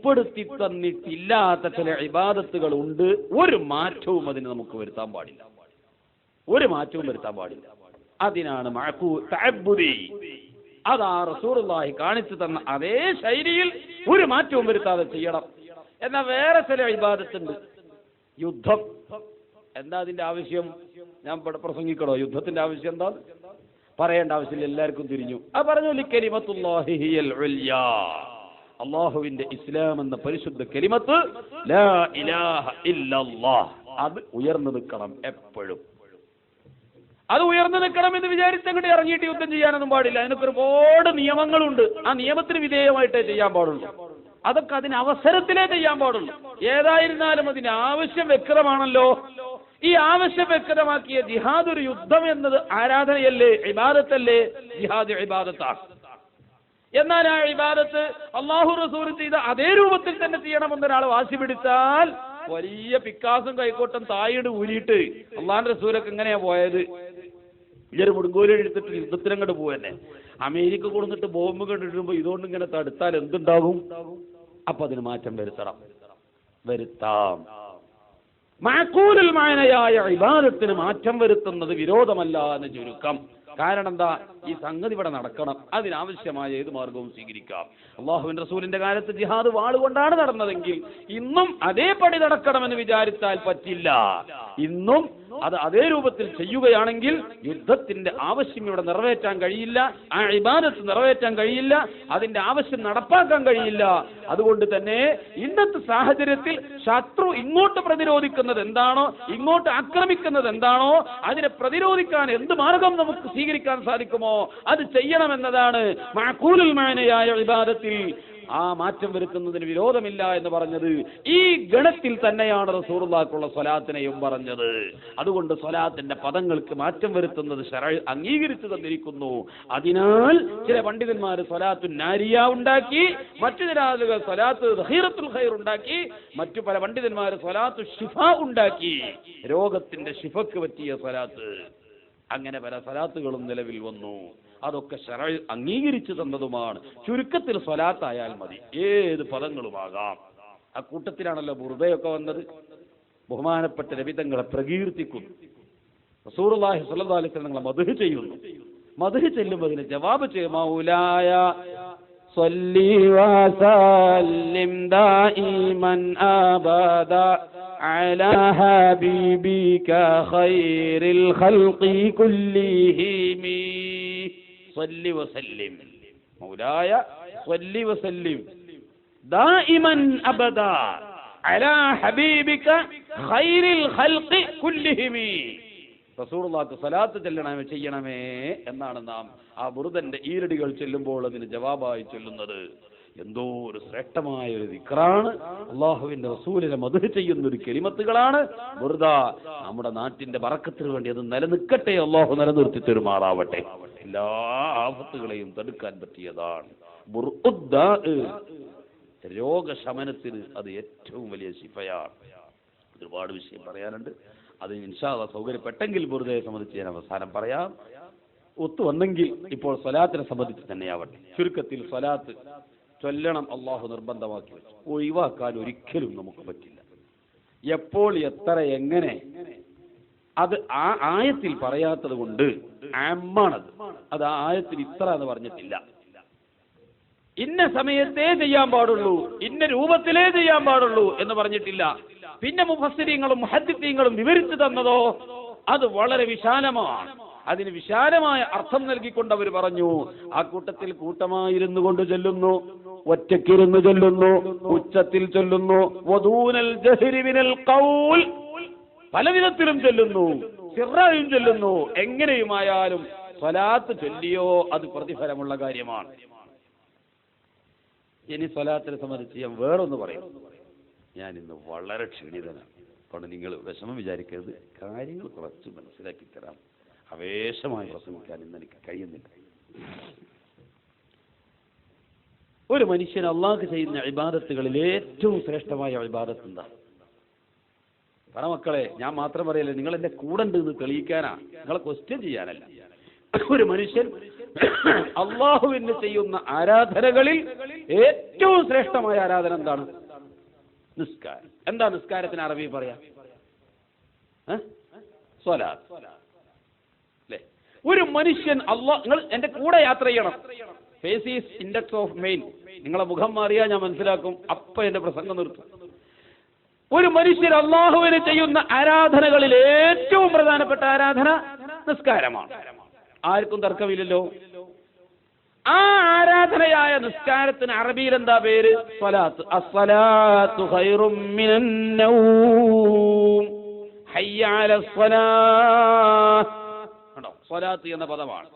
ഏർപ്പെടുത്തി തന്നിട്ടില്ലാത്ത ചില ഇബാദത്തുകൾ ഉണ്ട്. ഒരു മാറ്റവും അതിന് നമുക്ക് വരുത്താൻ പാടില്ല. ഒരു മാറ്റവും വരുത്താൻ പാടില്ല. അതിനാണ് തഅബ്ബുദി. അതാ റസൂലുള്ളാഹി കാണിച്ചു തന്ന അതേ ശൈലിയിൽ ഒരു മാറ്റവും വരുത്താതെ ചെയ്യണം. എന്നാൽ വേറെ ചില ഇബാദത്തുണ്ട്. യുദ്ധം. എന്താ അതിന്റെ ആവശ്യം? ഞാൻ പ്രസംഗിക്കണോ? യുദ്ധത്തിന്റെ ആവശ്യം എന്താ? പറയേണ്ട ആവശ്യമില്ല, എല്ലാവർക്കും തിരിഞ്ഞു. അത് പറഞ്ഞു, ലികലിമത്തുല്ലാഹി ഹിയൽ ഉൽയാ. അല്ലാഹുവിന്റെ ഇസ്ലാം എന്ന പരിശുദ്ധ കലിമത്ത് ലാ ഇലാഹ ഇല്ലല്ലാഹ്, അത് ഉയർന്നു നിൽക്കണം എപ്പോഴും. അത് ഉയർന്നു നിൽക്കണം എന്ന് വിചാരിച്ചങ്ങോട്ട് ഇറങ്ങിയിട്ട് യുദ്ധം ചെയ്യാനൊന്നും പാടില്ല. അതിനൊക്കെ ഒരുപാട് നിയമങ്ങളുണ്ട്. ആ നിയമത്തിന് വിധേയമായിട്ടേ ചെയ്യാൻ പാടുള്ളൂ. അതൊക്കെ അതിന് അവസരത്തിലേ ചെയ്യാൻ പാടുള്ളൂ. ഏതായിരുന്നാലും അതിന് ആവശ്യം വ്യക്തമാണല്ലോ. ഈ ആവശ്യം വ്യക്തമാക്കിയ ജിഹാദ് ഒരു യുദ്ധം എന്നത് ആരാധനയല്ലേ, ഇബാദത്തല്ലേ? ജിഹാദ് ഇബാദത്താണ്. എന്നാൽ ആ ഇബാദത്ത് അല്ലാഹു റസൂൽ ചെയ്ത അതേ രൂപത്തിൽ തന്നെ ചെയ്യണമെന്നൊരാൾ വാശി പിടിച്ചാൽ വലിയ പിക്കാസും കൈക്കോട്ടം തായിട് ഊരിയിട്ട് അള്ളാഹുവിന്റെ റസൂലൊക്കെ എങ്ങനെയാ പോയത്? ഇതൊരു മുടുങ്കോലി എടുത്തിട്ട് യുദ്ധത്തിനങ്ങോട്ട് പോവന്നെ. അമേരിക്ക കൊടുത്തിട്ട് ബോംബ് കണ്ടിട്ടുമ്പോ ഇതുകൊണ്ട് ഇങ്ങനെ തടുത്താൽ എന്തുണ്ടാകും? അപ്പൊ അതിന് മാറ്റം വരുത്താം. മഅഖൂലുൽ മഅനയായ ഇബാദത്തിന് മാറ്റം വരുത്തുന്നത് വിരോധമല്ല എന്ന് ചുരുക്കം. കാരണം എന്താ? ഈ സംഗതി ഇവിടെ നടക്കണം. അതിനാവശ്യമായ ഏത് മാർഗവും സ്വീകരിക്കാം. അല്ലാഹുവിന്റെ റസൂലിന്റെ കാലത്ത് ജിഹാദ് വാളുകൊണ്ടാണ് നടന്നതെങ്കിൽ ഇന്നും അതേപടി നടക്കണമെന്ന് വിചാരിച്ചാൽ പറ്റില്ല. ഇന്നും അത് അതേ രൂപത്തിൽ ചെയ്യുകയാണെങ്കിൽ യുദ്ധത്തിന്റെ ആവശ്യം ഇവിടെ നിറവേറ്റാൻ കഴിയില്ല, ആ ഇബാദത്ത് നിറവേറ്റാൻ കഴിയില്ല, അതിന്റെ ആവശ്യം നടപ്പാക്കാൻ കഴിയില്ല. അതുകൊണ്ട് തന്നെ ഇന്നത്തെ സാഹചര്യത്തിൽ ശത്രു ഇങ്ങോട്ട് പ്രതിരോധിക്കുന്നത് എന്താണോ, ഇങ്ങോട്ട് ആക്രമിക്കുന്നത് എന്താണോ, അതിനെ പ്രതിരോധിക്കാൻ എന്ത് മാർഗം നമുക്ക് സ്വീകരിക്കാൻ സാധിക്കുമോ അത് ചെയ്യണമെന്നതാണ് മഅഖൂലുൽ മഅനയായ ഇബാദത്തിൽ ആ മാറ്റം വരുത്തുന്നതിന് വിരോധമില്ല എന്ന് പറഞ്ഞത്. ഈ ഗണത്തിൽ തന്നെയാണ് റസൂലുള്ളാഹിക്കുള്ള സ്വലാത്തിനെയും പറഞ്ഞത്. അതുകൊണ്ട് സ്വലാത്തിന്റെ പദങ്ങൾക്ക് മാറ്റം വരുത്തുന്നത് ശറഅ് അംഗീകരിച്ചു തന്നിരിക്കുന്നു. അതിനാൽ ചില പണ്ഡിതന്മാർ സ്വലാത്തു നാരിയ ഉണ്ടാക്കി, മറ്റു ചില ആളുകൾ സ്വലാത്ത് ദഹീറത്തുൽ ഖൈർ ഉണ്ടാക്കി, മറ്റു പല പണ്ഡിതന്മാർ സ്വലാത്തു ശിഫ ഉണ്ടാക്കി, രോഗത്തിന്റെ ശിഫക്ക് പറ്റിയ സ്വലാത്ത്. അങ്ങനെ പല സ്വലാത്തുകളും നിലവിൽ വന്നു. അതൊക്കെ ശറഅ് അംഗീകരിച്ചു തന്നതുമാണ്. ചുരുക്കത്തിൽ സ്വലാത്തായാൽ മതി, ഏത് പദങ്ങളുമാകാം. ആ കൂട്ടത്തിലാണല്ലോ ബുർദയൊക്കെ വന്നത്. ബഹുമാനപ്പെട്ട നബി തങ്ങളെ പ്രകീർത്തിക്കുന്നു, റസൂലുള്ളാഹി സ്വല്ലല്ലാഹു അലൈഹി വസല്ലം മദ്ഹ് ചെയ്യുന്നു. മദ്ഹ് ചെല്ലുമ്പോൾ അതിന് ജവാബ് ചെയ്യും, മൗലായ സ്വല്ലി വസല്ലിം ദായിമൻ അബദ അലാ ഹബീബിക ഖൈറിൽ ഖൽഖി കുല്ലിഹിം സ്വല്ലി വസല്ലിം. മൗലായ സ്വല്ലി വസല്ലിം ദായിമൻ അബദ അലാ ഹബീബിക ഖൈറിൽ ഖൽഖി കുല്ലിഹിം. റസൂലുള്ളാഹിക്ക് സ്വലാത്ത് ചെയ്യണമേ എന്നാണ് നാം ആ ബുർദന്റെ ഈരടികൾ ചൊല്ലുമ്പോൾ അതിന് ജവാബായി ചൊല്ലുന്നത്. എന്തോ ഒരു ശ്രേഷ്ഠമായ ഒരു ദിക്റാണ്. അല്ലാഹുവിന്റെ റസൂലിനെ മദ്ഹ് ചെയ്യുന്ന ഒരു കലിമത്തുകളാണ് ബുർദ. നമ്മുടെ നാട്ടിന്റെ ബറക്കത്തിന് വേണ്ടി അത് നിലനിൽക്കട്ടെ, അല്ലാഹു നിലനിർത്തി തരുമാറാവട്ടെ. എല്ലാ ആഫത്തുകളെയും തടുക്കാൻ പറ്റിയതാണ്. രോഗശമനത്തിന് അത് ഏറ്റവും വലിയ ശിഫയാണ്. ഒരുപാട് വിഷയം പറയാനുണ്ട്. അത് ഇൻഷാ അല്ലാഹ് സൗകര്യപ്പെട്ടെങ്കിൽ ബുർദയെ സംബന്ധിച്ച് ഞാൻ അവസാനം പറയാം. ഒത്തു വന്നെങ്കിൽ ഇപ്പോൾ സ്വലാത്തിനെ സംബന്ധിച്ച് തന്നെയാവട്ടെ. ചുരുക്കത്തിൽ സ്വലാത്ത് ചൊല്ലണം, അള്ളാഹു നിർബന്ധമാക്കി വെച്ചു. ഒഴിവാക്കാൻ ഒരിക്കലും നമുക്ക് പറ്റില്ല. എപ്പോൾ, എത്ര, എങ്ങനെ, അത് ആ ആയത്തിൽ പറയാത്തത് കൊണ്ട് ആമാണത്. അത് ആ ആയത്തിൽ ഇത്ര എന്ന് പറഞ്ഞിട്ടില്ല. ഇന്ന സമയത്തേ ചെയ്യാൻ പാടുള്ളൂ, ഇന്ന രൂപത്തിലേ ചെയ്യാൻ പാടുള്ളൂ എന്ന് പറഞ്ഞിട്ടില്ല. പിന്നെ മുഫസ്സിരീങ്ങളും മുഹദ്ദിസീങ്ങളും വിവരിച്ചു തന്നതോ അത് വളരെ വിശാലമാണ്. അതിന് വിശാലമായ അർത്ഥം നൽകിക്കൊണ്ട് അവർ പറഞ്ഞു, ആ കൂട്ടത്തിൽ കൂട്ടമായിരുന്നു കൊണ്ട് ചൊല്ലുന്നു, ഒറ്റക്കിരുന്ന് ചൊല്ലുന്നു, ഉച്ചത്തിൽ ചൊല്ലുന്നു, വദൂനൽ ജഹരി മിനൽ ഖൗൽ, പല വിധത്തിലും ചൊല്ലുന്നു, സിറായും ചൊല്ലുന്നു. എങ്ങനെയുമായാലും സ്വലാത്ത് ചൊല്ലിയോ അത് പ്രതിഫലമുള്ള കാര്യമാണ്. ഇനി സ്വലാത്തിനെ സംബന്ധിച്ച് ഞാൻ വേറൊന്ന് പറയും. ഞാൻ ഇന്ന് വളരെ ക്ഷീണിതനാണ്. അതുകൊണ്ട് നിങ്ങൾ വിഷമം വിചാരിക്കരുത്. കാര്യങ്ങൾ കുറച്ച് മനസ്സിലാക്കി തരാം. ആവേശമായി പ്രസംഗിക്കാൻ ഇന്ന് എനിക്ക് കഴിയുന്നില്ല. ഒരു മനുഷ്യൻ അള്ളാഹ് ചെയ്യുന്ന ഇബാദത്തുകളിൽ ഏറ്റവും ശ്രേഷ്ഠമായ ഇബാദത്ത് എന്താ? പറ മക്കളെ, ഞാൻ മാത്രം പറയല്ലേ, നിങ്ങൾ എന്റെ കൂടെ ഉണ്ട് എന്ന് തെളിയിക്കാനാ, നിങ്ങളെ ക്വസ്റ്റ്യൻ ചെയ്യാനല്ല. ഒരു മനുഷ്യൻ അള്ളാഹുവിന് ചെയ്യുന്ന ആരാധനകളിൽ ഏറ്റവും ശ്രേഷ്ഠമായ ആരാധന എന്താണ്? നിസ്കാരം. എന്താ നിസ്കാരത്തിന് അറബി പറയാ? സ്വലാത്ത് അല്ലേ? ഒരു മനുഷ്യൻ നിങ്ങൾ എന്റെ കൂടെ യാത്ര ചെയ്യണം. Face index of main. നിങ്ങളെ മുഖം മാറിയാ ഞാൻ മനസ്സിലാക്കും, അപ്പൊ എന്റെ പ്രസംഗം നിർത്തും. ഒരു മനുഷ്യൻ അള്ളാഹുവിന് ചെയ്യുന്ന ആരാധനകളിൽ ഏറ്റവും പ്രധാനപ്പെട്ട ആരാധന നിസ്കാരമാണ്. ആർക്കും തർക്കമില്ലല്ലോ. ആ ആരാധനയായ നിസ്കാരത്തിന് അറബിയിൽ എന്താ പേര്? സ്വലാത്ത്. അസ്സലാത്തു ഖൈറും മിനൻ നൗം, ഹയ്യ അലസ് സ്വലാത്ത്. കണ്ടോ, സ്വലാത്ത് എന്ന പദമാണ്.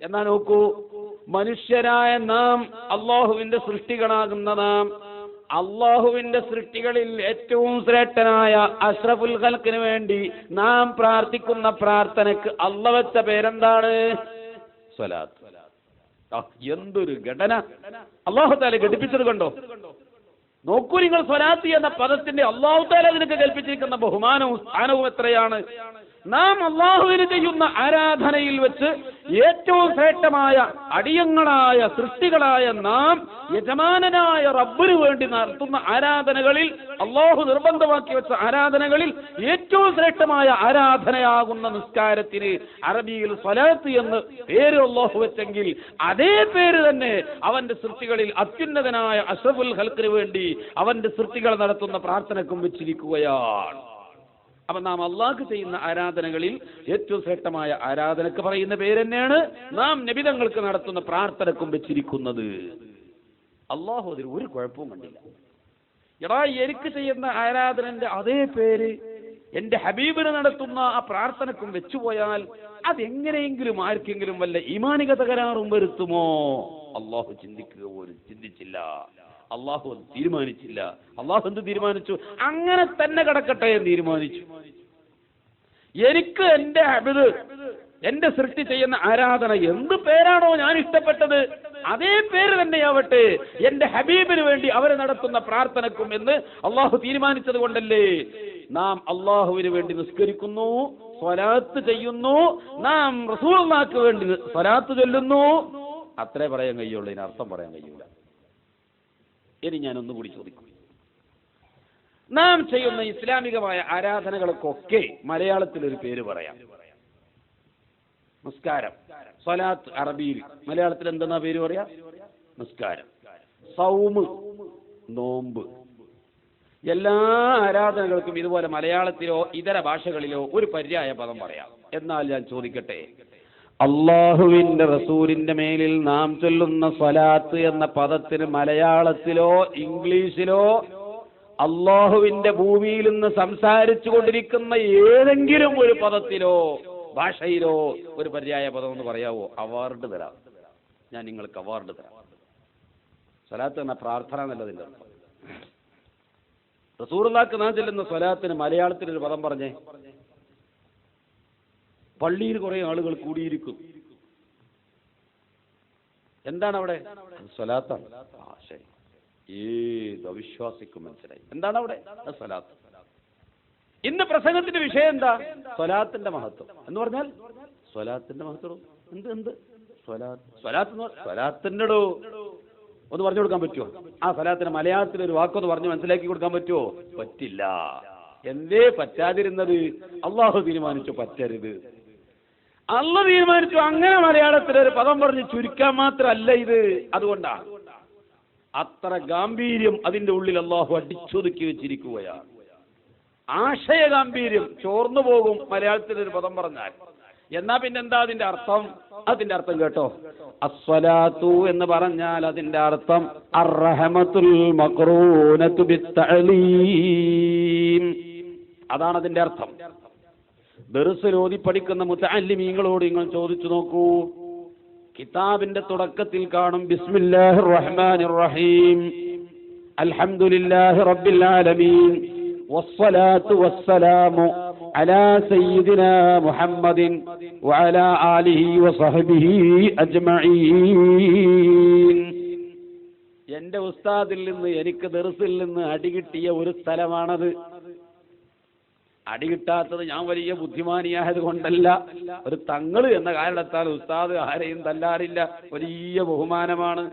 എന്നാ നോക്കൂ, മനുഷ്യരായ നാം, അള്ളാഹുവിന്റെ സൃഷ്ടികളാകുന്ന നാം, അള്ളാഹുവിന്റെ സൃഷ്ടികളിൽ ഏറ്റവും ശ്രേഷ്ഠനായ അഷ്റഫുൽ ഖൽഖിന് വേണ്ടി നാം പ്രാർത്ഥിക്കുന്ന പ്രാർത്ഥനക്ക് അള്ള വെച്ച പേരെന്താണ്? സ്വലാത്ത്. എന്തൊരു ഘടന അല്ലാഹു തആല ഘടിപ്പിച്ചത് കണ്ടോ. നോക്കൂ നിങ്ങൾ, സ്വലാത്ത് എന്ന പദത്തിന്റെ അല്ലാഹു തആല അതിനൊക്കെ കൽപ്പിച്ചിരിക്കുന്ന ബഹുമാനവും സ്ഥാനവും എത്രയാണ്. നാം അള്ളാഹുവിന് ചെയ്യുന്ന ആരാധനയിൽ വെച്ച് ഏറ്റവും ശ്രേഷ്ഠമായ അടിയങ്ങളായ സൃഷ്ടികളായ നാം യജമാനനായ റബ്ബിന് വേണ്ടി നടത്തുന്ന ആരാധനകളിൽ, അള്ളാഹു നിർബന്ധമാക്കി വെച്ച ആരാധനകളിൽ ഏറ്റവും ശ്രേഷ്ഠമായ ആരാധനയാകുന്ന നിസ്കാരത്തിന് അറബിയിൽ സ്വലാത്ത് എന്ന് പേര് അള്ളാഹു വെച്ചെങ്കിൽ അതേ പേര് തന്നെ അവന്റെ സൃഷ്ടികളിൽ അത്യുന്നതനായ അഷ്റഫുൽ ഖൽഖിന് വേണ്ടി അവന്റെ സൃഷ്ടികൾ നടത്തുന്ന പ്രാർത്ഥനക്കും വെച്ചിരിക്കുകയാണ്. അപ്പൊ നാം അള്ളാഹ്ക്ക് ചെയ്യുന്ന ആരാധനകളിൽ ഏറ്റവും ശ്രേഷ്ഠമായ ആരാധനക്ക് പറയുന്ന പേര് തന്നെയാണ് നാം നബിതങ്ങൾക്ക് നടത്തുന്ന പ്രാർത്ഥനക്കും വെച്ചിരിക്കുന്നത്. അള്ളാഹു അതിൽ ഒരു കുഴപ്പവും കണ്ടില്ല. എടാ, എനിക്ക് ചെയ്യുന്ന ആരാധനന്റെ അതേ പേര് എന്റെ ഹബീബിന് നടത്തുന്ന ആ പ്രാർത്ഥനക്കും വെച്ചുപോയാൽ അതെങ്ങനെയെങ്കിലും ആർക്കെങ്കിലും വല്ല ഈമാനിക തകരാറും വരുത്തുമോ? അള്ളാഹു ചിന്തിക്കുക പോലും ചിന്തിച്ചില്ല. അള്ളാഹു അത് തീരുമാനിച്ചില്ല. അള്ളാഹു എന്ത് തീരുമാനിച്ചു? അങ്ങനെ തന്നെ കിടക്കട്ടെ എന്ന് തീരുമാനിച്ചു. എനിക്ക് എന്റെ ഹബീബ്, എന്റെ സൃഷ്ടി ചെയ്യുന്ന ആരാധന എന്ത് പേരാണോ ഞാൻ ഇഷ്ടപ്പെട്ടത് അതേ പേര് തന്നെയാവട്ടെ എന്റെ ഹബീബിന് വേണ്ടി അവരെ നടത്തുന്ന പ്രാർത്ഥനക്കും എന്ന് അള്ളാഹു തീരുമാനിച്ചത് കൊണ്ടല്ലേ നാം അള്ളാഹുവിന് വേണ്ടി നിസ്കരിക്കുന്നു, സ്വലാത്ത് ചെയ്യുന്നു, നാം റസൂലുള്ളാഹിക്ക് വേണ്ടി സ്വലാത്ത് ചൊല്ലുന്നു. അത്രേ പറയാൻ കഴിയുള്ളൂ, ഇതിനർത്ഥം പറയാൻ കഴിയൂല. ഇനി ഞാൻ ഒന്നുകൂടി ചോദിക്കും. നാം ചെയ്യുന്ന ഇസ്ലാമികമായ ആരാധനകൾക്കൊക്കെ മലയാളത്തിൽ ഒരു പേര് പറയാം. നിസ്കാരം, സ്വലാത്ത് അറബിയിൽ, മലയാളത്തിൽ എന്തെന്നാ പേര് പറയാ? നിസ്കാരം. സൗമ്, നോമ്പ്. എല്ലാ ആരാധനകൾക്കും ഇതുപോലെ മലയാളത്തിലോ ഇതര ഭാഷകളിലോ ഒരു പര്യായ പദം പറയാം. എന്നാൽ ഞാൻ ചോദിക്കട്ടെ, അള്ളാഹുവിന്റെ റസൂലിന്റെ മേലിൽ നാം ചൊല്ലുന്ന സ്വലാത്ത് എന്ന പദത്തിന് മലയാളത്തിലോ ഇംഗ്ലീഷിലോ അള്ളാഹുവിന്റെ ഭൂമിയിൽ നിന്ന് സംസാരിച്ചു കൊണ്ടിരിക്കുന്ന ഏതെങ്കിലും ഒരു പദത്തിലോ ഭാഷയിലോ ഒരു പര്യായ പദം എന്ന് പറയാവോ? അവാർഡ് തരാം, ഞാൻ നിങ്ങൾക്ക് അവാർഡ് തരാം. സ്വലാത്ത് എന്ന പ്രാർത്ഥന എന്നതിന്റെ അർത്ഥം. റസൂലുള്ളാഹിക്ക് നാം ചൊല്ലുന്ന സ്വലാത്തിന് മലയാളത്തിലൊരു പദം പറഞ്ഞേ. പള്ളിയിൽ കുറെ ആളുകൾ കൂടിയിരിക്കും. എന്താണ് അവിടെ? സ്വലാത്താണ്. ശരി, ഏത് അവിശ്വാസിക്കും മനസ്സിലായി. എന്താണ് അവിടെ? സ്വലാത്ത്. ഇന്ന് പ്രസംഗത്തിന്റെ വിഷയം എന്താ? സ്വലാത്തിന്റെ മഹത്വം എന്ന് പറഞ്ഞാൽ സ്വലാത്തിന്റെ മഹത്വം എന്ത് സ്വലാത്തിനോടോ ഒന്ന് പറഞ്ഞു കൊടുക്കാൻ പറ്റുമോ? ആ സ്വലാത്തിന് മലയാളത്തിൽ ഒരു വാക്കൊന്ന് പറഞ്ഞ് മനസ്സിലാക്കി കൊടുക്കാൻ പറ്റുമോ? പറ്റില്ല. എന്തേ പറ്റാതിരുന്നത്? അള്ളാഹു തീരുമാനിച്ചു പറ്റരുത്. അള്ള തീരുമാനിച്ചു അങ്ങനെ മലയാളത്തിൽ ഒരു പദം പറഞ്ഞ് ചുരുക്കാൻ മാത്രമല്ല ഇത്. അതുകൊണ്ടാണ് അത്ര ഗാംഭീര്യം അതിന്റെ ഉള്ളിൽ അള്ളാഹു അടിച്ചൊതുക്കി വെച്ചിരിക്കുകയാണ്. ആശയ ഗാംഭീര്യം ചോർന്നു പോകും മലയാളത്തിൽ ഒരു പദം പറഞ്ഞാൽ. എന്നാ പിന്നെന്താ അതിന്റെ അർത്ഥം? അതിന്റെ അർത്ഥം കേട്ടോ. അസ്സലാത്തു എന്ന് പറഞ്ഞാൽ അതിന്റെ അർത്ഥം അർറഹമത്തുൽ മഖ്റൂനതു ബിത്തഅലീം. അതാണ് അതിന്റെ അർത്ഥം. ദർസിൽ ഓതി പഠിക്കുന്ന മുതഅല്ലിമീങ്ങളോട് നിങ്ങൾ ചോദിച്ചു നോക്കൂ. കിതാബിന്റെ തുടക്കത്തിൽ കാണും ബിസ്മില്ലാഹിർ റഹ്മാനിർ റഹീം, അൽഹംദുലില്ലാഹി റബ്ബിൽ ആലമീൻ, വസ്സലാത്തു വസ്സലാമു അലാ സയ്യിദിനാ മുഹമ്മദിൻ വഅലാ ആലിഹി വസഹ്ബിഹി അജ്മഈൻ. എന്റെ ഉസ്താദിൽ നിന്ന്, എനിക്ക് ദർസിൽ നിന്ന് അടികിട്ടിയ ഒരു സ്ഥലമാണത്. അടി കിട്ടാത്തത് ഞാൻ വലിയ ബുദ്ധിമാനിയായത് കൊണ്ടല്ല, ഒരു തങ്ങള് എന്ന കാരണത്താൽ ഉസ്താദ് ആരെയും തല്ലാറില്ല. വലിയ ബഹുമാനമാണ്.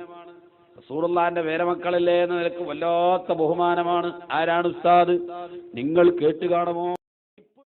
റസൂലുള്ളാഹിന്റെ പേരമക്കളല്ലേ എന്ന നിലക്ക് വല്ലാത്ത ബഹുമാനമാണ്. ആരാണ് ഉസ്താദ്? നിങ്ങൾ കേട്ട് കാണുമോ?